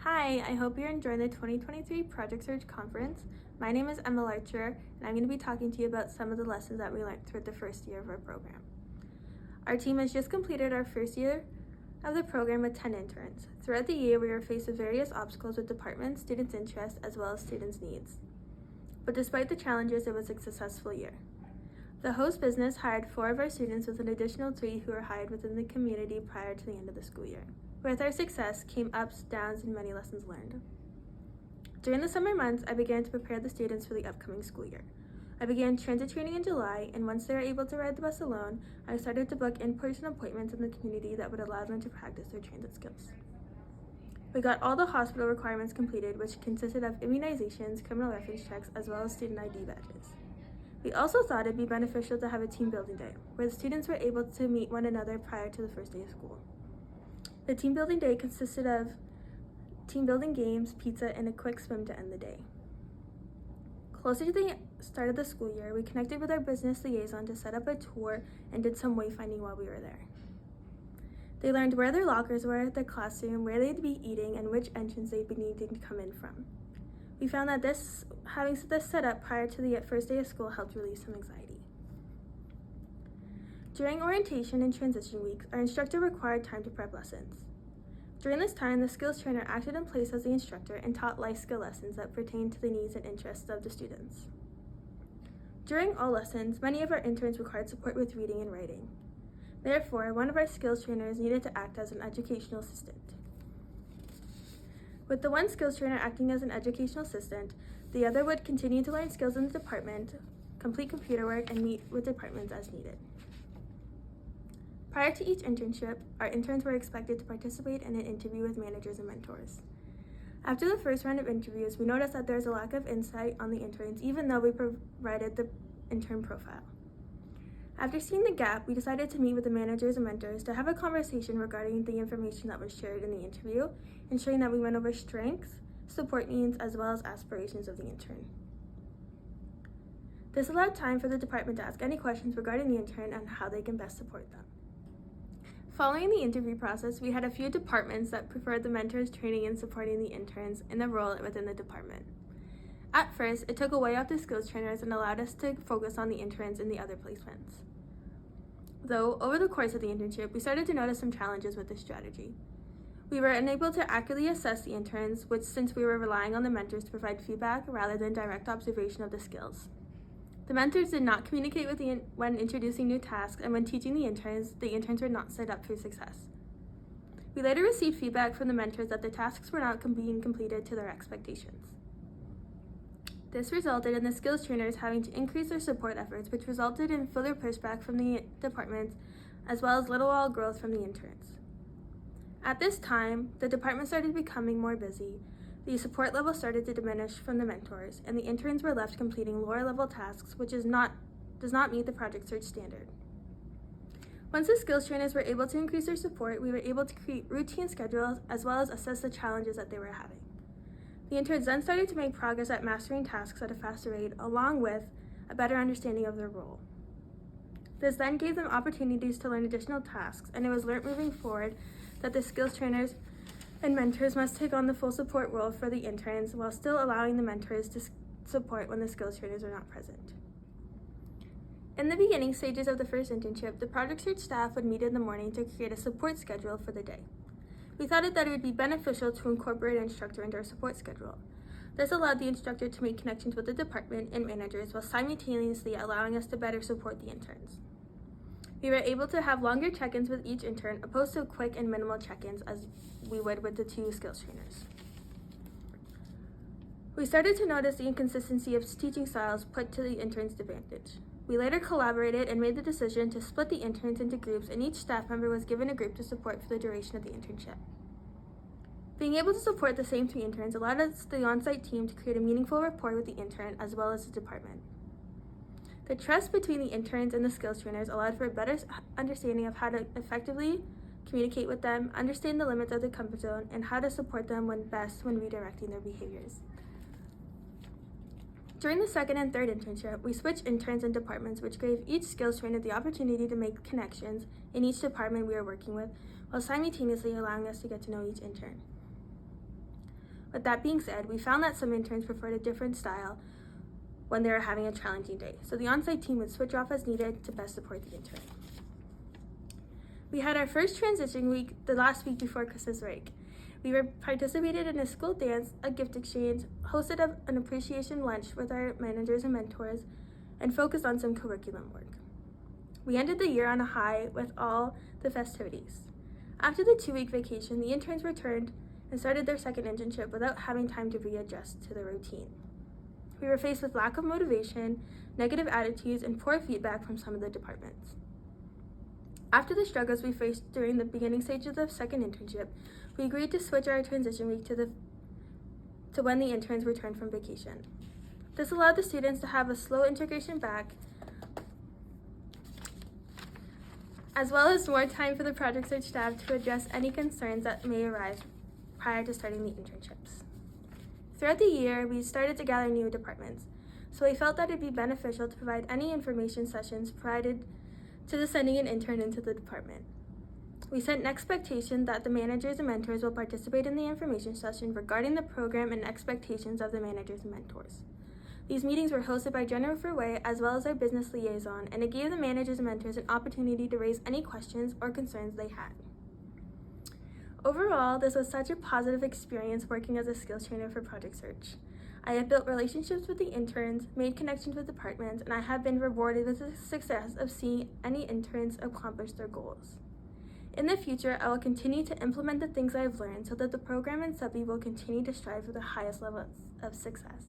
Hi, I hope you're enjoying the 2023 Project Search Conference. My name is Emma Larcher, and I'm going to be talking to you about some of the lessons that we learned throughout the first year of our program. Our team has just completed our first year of the program with 10 interns. Throughout the year, we were faced with various obstacles with departments, students' interests, as well as students' needs. But despite the challenges, it was a successful year. The host business hired 4 of our students with an additional 3 who were hired within the community prior to the end of the school year. With our success came ups, downs, and many lessons learned. During the summer months, I began to prepare the students for the upcoming school year. I began transit training in July, and once they were able to ride the bus alone, I started to book in-person appointments in the community that would allow them to practice their transit skills. We got all the hospital requirements completed, which consisted of immunizations, criminal reference checks, as well as student ID badges. We also thought it'd be beneficial to have a team building day, where the students were able to meet one another prior to the first day of school. The team building day consisted of team building games, pizza, and a quick swim to end the day. Closer to the start of the school year, we connected with our business liaison to set up a tour and did some wayfinding while we were there. They learned where their lockers were at the classroom, where they'd be eating, and which entrance they'd be needing to come in from. We found that having this set up prior to the first day of school helped relieve some anxiety. During orientation and transition weeks, our instructor required time to prep lessons. During this time, the skills trainer acted in place as the instructor and taught life skill lessons that pertained to the needs and interests of the students. During all lessons, many of our interns required support with reading and writing. Therefore, one of our skills trainers needed to act as an educational assistant. With the one skills trainer acting as an educational assistant, the other would continue to learn skills in the department, complete computer work, and meet with departments as needed. Prior to each internship, our interns were expected to participate in an interview with managers and mentors. After the first round of interviews, we noticed that there was a lack of insight on the interns, even though we provided the intern profile. After seeing the gap, we decided to meet with the managers and mentors to have a conversation regarding the information that was shared in the interview, ensuring that we went over strengths, support needs, as well as aspirations of the intern. This allowed time for the department to ask any questions regarding the intern and how they can best support them. Following the interview process, we had a few departments that preferred the mentors training and supporting the interns in the role within the department. At first, it took away off the skills trainers and allowed us to focus on the interns in the other placements. Though, over the course of the internship, we started to notice some challenges with this strategy. We were unable to accurately assess the interns, since we were relying on the mentors to provide feedback rather than direct observation of the skills. The mentors did not communicate when introducing new tasks, and when teaching the interns were not set up for success. We later received feedback from the mentors that the tasks were not being completed to their expectations. This resulted in the skills trainers having to increase their support efforts, which resulted in further pushback from the departments, as well as little growth from the interns. At this time, the department started becoming more busy. The support level started to diminish from the mentors, and the interns were left completing lower-level tasks, which does not meet the Project Search standard. Once the skills trainers were able to increase their support, we were able to create routine schedules as well as assess the challenges that they were having. The interns then started to make progress at mastering tasks at a faster rate, along with a better understanding of their role. This then gave them opportunities to learn additional tasks, and it was learned moving forward that the skills trainers and mentors must take on the full support role for the interns while still allowing the mentors to support when the skills trainers are not present. In the beginning stages of the first internship, the Project Search staff would meet in the morning to create a support schedule for the day. We thought that it would be beneficial to incorporate an instructor into our support schedule. This allowed the instructor to make connections with the department and managers while simultaneously allowing us to better support the interns. We were able to have longer check-ins with each intern, opposed to quick and minimal check-ins as we would with the 2 skills trainers. We started to notice the inconsistency of teaching styles put to the interns' advantage. We later collaborated and made the decision to split the interns into groups, and each staff member was given a group to support for the duration of the internship. Being able to support the same 3 interns allowed us, the on-site team, to create a meaningful rapport with the intern as well as the department. The trust between the interns and the skills trainers allowed for a better understanding of how to effectively communicate with them, understand the limits of the comfort zone, and how to support them when redirecting their behaviors. During the second and third internship, we switched interns and departments, which gave each skills trainer the opportunity to make connections in each department we were working with, while simultaneously allowing us to get to know each intern. With that being said, we found that some interns preferred a different style when they were having a challenging day, so the on-site team would switch off as needed to best support the intern. We had our first transition week the last week before Christmas break. We participated in a school dance, a gift exchange, hosted an appreciation lunch with our managers and mentors, and focused on some curriculum work. We ended the year on a high with all the festivities. After the 2-week vacation, the interns returned and started their second internship without having time to readjust to the routine. We were faced with lack of motivation, negative attitudes, and poor feedback from some of the departments. After the struggles we faced during the beginning stage of the second internship, we agreed to switch our transition week to when the interns returned from vacation. This allowed the students to have a slow integration back, as well as more time for the Project Search staff to address any concerns that may arise prior to starting the internships. Throughout the year, we started to gather new departments, so we felt that it'd be beneficial to provide any information sessions provided to the sending an intern into the department. We set an expectation that the managers and mentors will participate in the information session regarding the program and expectations of the managers and mentors. These meetings were hosted by Jennifer Way as well as our business liaison, and it gave the managers and mentors an opportunity to raise any questions or concerns they had. Overall, this was such a positive experience working as a skills trainer for Project Search. I have built relationships with the interns, made connections with departments, and I have been rewarded with the success of seeing any interns accomplish their goals. In the future, I will continue to implement the things I have learned so that the program and Subby will continue to strive for the highest levels of success.